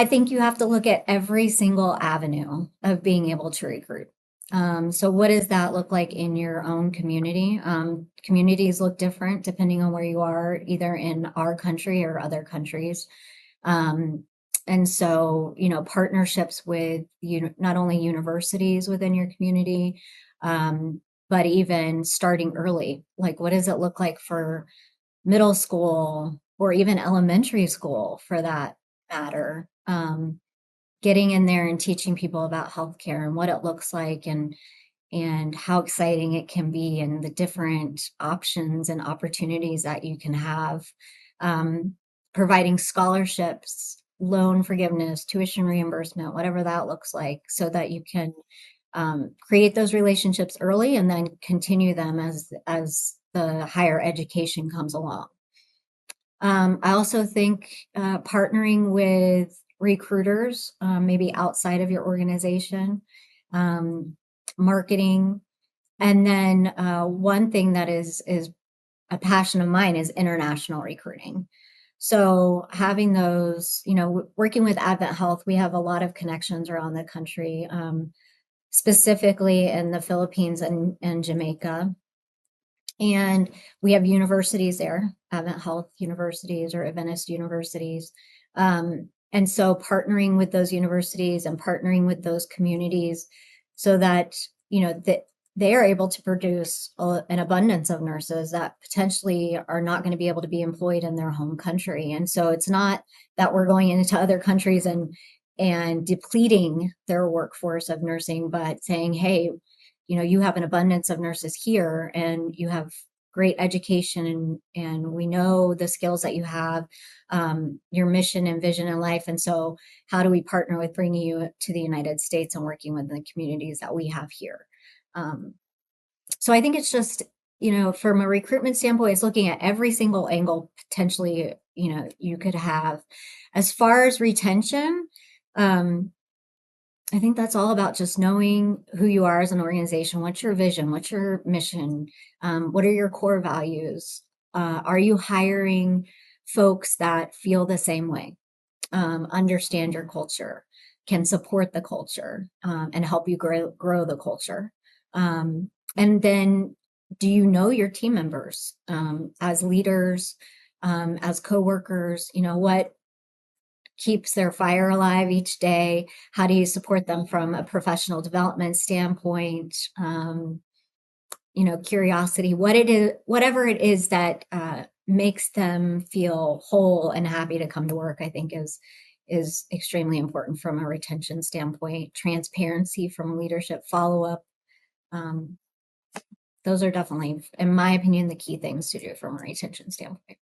I think you have to look at every single avenue of being able to recruit. So what does that look like in your own community? Communities look different depending on where you are, either in our country or other countries. Um, and so, partnerships with not only universities within your community, but even starting early. Like, what does it look like for middle school or even elementary school for that matter? Getting in there and teaching people about healthcare and what it looks like and how exciting it can be and the different options and opportunities that you can have. Um, Providing scholarships, loan forgiveness, tuition reimbursement, whatever that looks like, so that you can create those relationships early and then continue them as the higher education comes along. I also think partnering with recruiters, maybe outside of your organization, um, marketing, and then one thing that is a passion of mine is international recruiting. So having those, working with AdventHealth, we have a lot of connections around the country, specifically in the Philippines and Jamaica. And we have universities there, AdventHealth universities or Adventist universities. And so partnering with those universities and partnering with those communities so that, that they are able to produce an abundance of nurses that potentially are not going to be able to be employed in their home country. And so it's not that we're going into other countries and depleting their workforce of nursing, but saying, hey, you have an abundance of nurses here and you have great education and we know the skills that you have, your mission and vision in life. And so how do we partner with bringing you to the United States and working with the communities that we have here? So I think it's just, from a recruitment standpoint, it's looking at every single angle potentially, you could have. As far as retention, I think that's all about just knowing who you are as an organization. What's your vision? What's your mission? What are your core values? Are you hiring folks that feel the same way, understand your culture, can support the culture, and help you grow the culture? And then, do you know your team members as leaders, as coworkers? What keeps their fire alive each day? How do you support them from a professional development standpoint? Curiosity, whatever it is that makes them feel whole and happy to come to work, I think is extremely important from a retention standpoint. Transparency from leadership follow-up. Those are definitely, in my opinion, the key things to do from a retention standpoint.